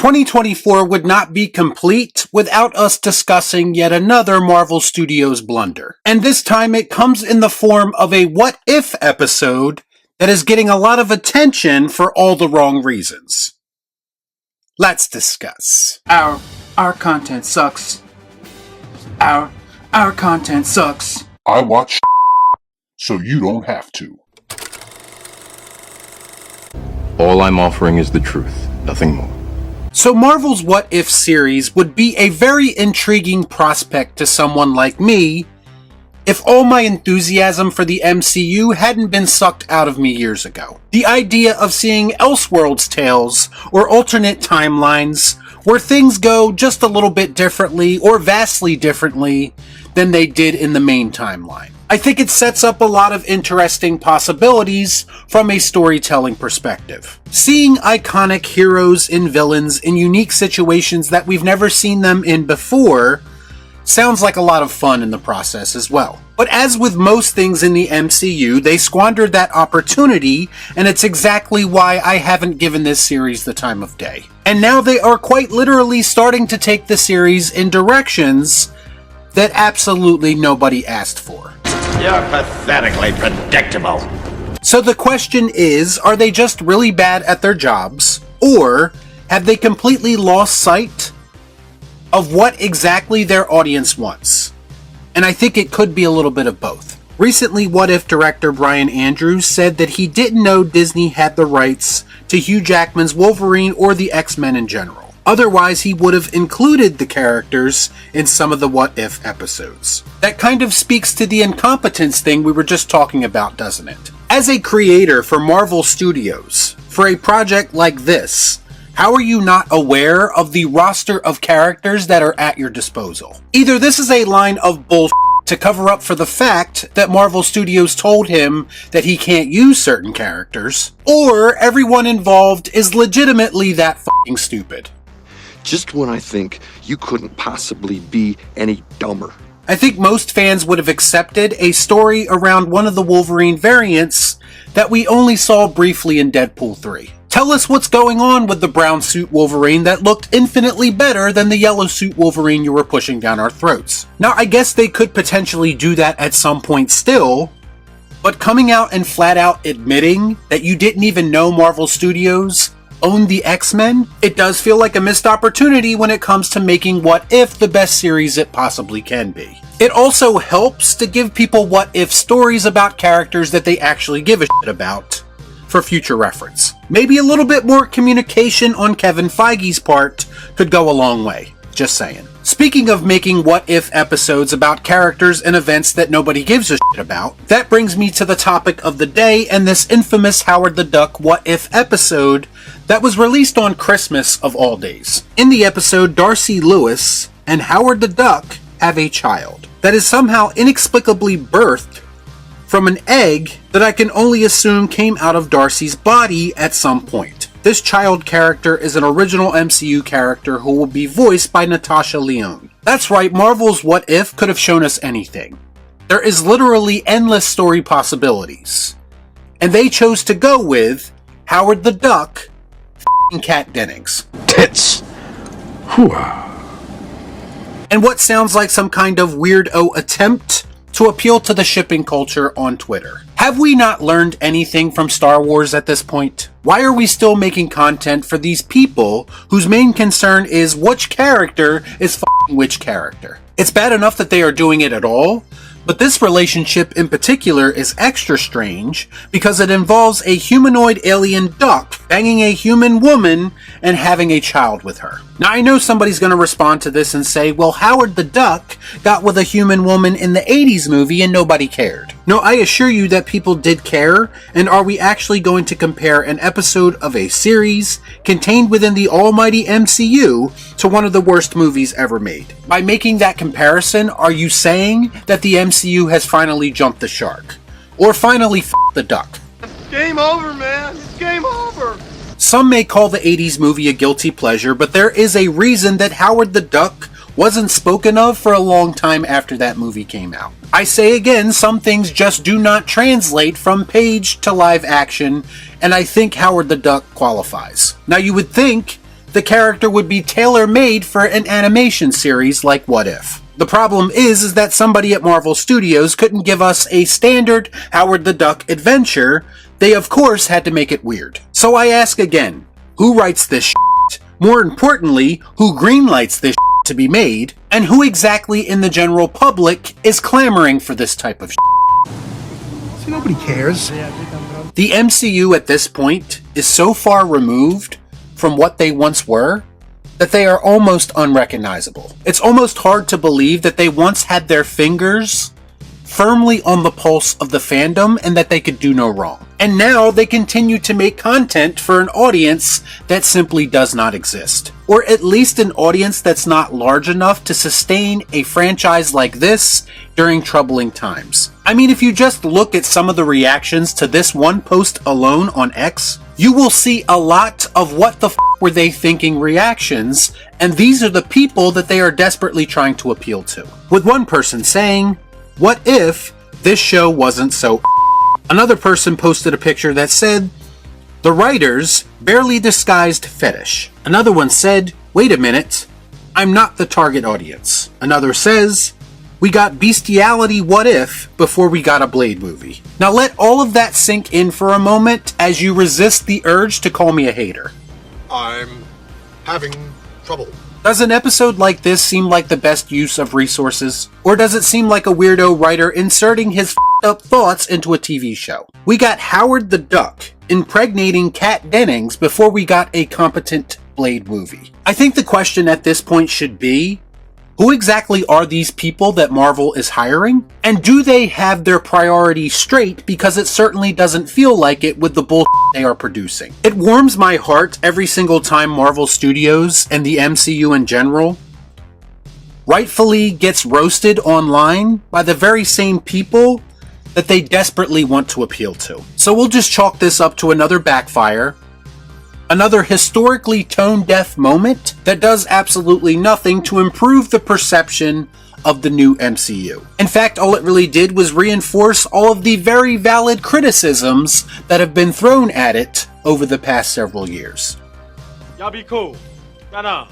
2024 would not be complete without us discussing yet another Marvel Studios blunder. And this time it comes in the form of a What If episode that is getting a lot of attention for all the wrong reasons. Let's discuss. Our content sucks. Our content sucks. I watch so you don't have to. All I'm offering is the truth, nothing more. So Marvel's What If series would be a very intriguing prospect to someone like me if all my enthusiasm for the MCU hadn't been sucked out of me years ago. The idea of seeing Elseworlds tales or alternate timelines where things go just a little bit differently or vastly differently than they did in the main timeline. I think it sets up a lot of interesting possibilities from a storytelling perspective. Seeing iconic heroes and villains in unique situations that we've never seen them in before sounds like a lot of fun in the process as well. But as with most things in the MCU, they squandered that opportunity, and it's exactly why I haven't given this series the time of day. And now they are quite literally starting to take the series in directions that absolutely nobody asked for. You're pathetically predictable. So the question is, are they just really bad at their jobs, or have they completely lost sight of what exactly their audience wants? And I think it could be a little bit of both. Recently, What If director Brian Andrews said that he didn't know Disney had the rights to Hugh Jackman's Wolverine or the X-Men in general. Otherwise, he would have included the characters in some of the What If episodes. That kind of speaks to the incompetence thing we were just talking about, doesn't it? As a creator for Marvel Studios, for a project like this, how are you not aware of the roster of characters that are at your disposal? Either this is a line of bullshit to cover up for the fact that Marvel Studios told him that he can't use certain characters, or everyone involved is legitimately that fucking stupid. Just when I think you couldn't possibly be any dumber. I think most fans would have accepted a story around one of the Wolverine variants that we only saw briefly in Deadpool 3. Tell us what's going on with the brown suit Wolverine that looked infinitely better than the yellow suit Wolverine you were pushing down our throats. Now, I guess they could potentially do that at some point still, but coming out and flat out admitting that you didn't even know Marvel Studios own the X-Men, it does feel like a missed opportunity when it comes to making What If the best series it possibly can be. It also helps to give people what if stories about characters that they actually give a shit about for future reference. Maybe a little bit more communication on Kevin Feige's part could go a long way. Just saying. Speaking of making what if episodes about characters and events that nobody gives a shit about, that brings me to the topic of the day and this infamous Howard the Duck What If episode that was released on Christmas of all days. In the episode, Darcy Lewis and Howard the Duck have a child that is somehow inexplicably birthed from an egg that I can only assume came out of Darcy's body at some point. This child character is an original MCU character who will be voiced by Natasha Lyonne. That's right, Marvel's What If could have shown us anything. There is literally endless story possibilities. And they chose to go with Howard the Duck f***ing Kat Dennings. Tits. And what sounds like some kind of weirdo attempt to appeal to the shipping culture on Twitter. Have we not learned anything from Star Wars at this point? Why are we still making content for these people whose main concern is which character is f***ing which character? It's bad enough that they are doing it at all, but this relationship in particular is extra strange because it involves a humanoid alien duck banging a human woman and having a child with her. Now I know somebody's going to respond to this and say, well, Howard the Duck got with a human woman in the 80s movie and nobody cared. No, I assure you that people did care, and are we actually going to compare an episode of a series contained within the almighty MCU to one of the worst movies ever made? By making that comparison, are you saying that the MCU has finally jumped the shark? Or finally f***ed the duck? It's game over, man. It's game over. Some may call the 80s movie a guilty pleasure, but there is a reason that Howard the Duck wasn't spoken of for a long time after that movie came out. I say again, some things just do not translate from page to live action, and I think Howard the Duck qualifies. Now you would think the character would be tailor-made for an animation series like What If. The problem is that somebody at Marvel Studios couldn't give us a standard Howard the Duck adventure. They of course had to make it weird. So I ask again, who writes this shit? More importantly, who greenlights this shit to be made? And who exactly in the general public is clamoring for this type of shit? See, nobody cares. The MCU at this point is so far removed from what they once were that they are almost unrecognizable. It's almost hard to believe that they once had their fingers firmly on the pulse of the fandom and that they could do no wrong. And now they continue to make content for an audience that simply does not exist. Or at least an audience that's not large enough to sustain a franchise like this during troubling times. I mean, if you just look at some of the reactions to this one post alone on X, you will see a lot of what the f were they thinking reactions, and these are the people that they are desperately trying to appeal to. With one person saying, "What if this show wasn't so?" Another person posted a picture that said, "The writers barely disguised fetish." Another one said, "Wait a minute, I'm not the target audience." Another says, "We got bestiality What If before we got a Blade movie." Now let all of that sink in for a moment as you resist the urge to call me a hater. I'm having trouble. Does an episode like this seem like the best use of resources? Or does it seem like a weirdo writer inserting his f***ed up thoughts into a TV show? We got Howard the Duck impregnating Kat Dennings before we got a competent Blade movie. I think the question at this point should be, who exactly are these people that Marvel is hiring? And do they have their priorities straight? Because it certainly doesn't feel like it with the bullshit they are producing. It warms my heart every single time Marvel Studios and the MCU in general rightfully gets roasted online by the very same people that they desperately want to appeal to. So we'll just chalk this up to another backfire. Another historically tone-deaf moment that does absolutely nothing to improve the perception of the new MCU. In fact, all it really did was reinforce all of the very valid criticisms that have been thrown at it over the past several years. Y'all be cool. Nah.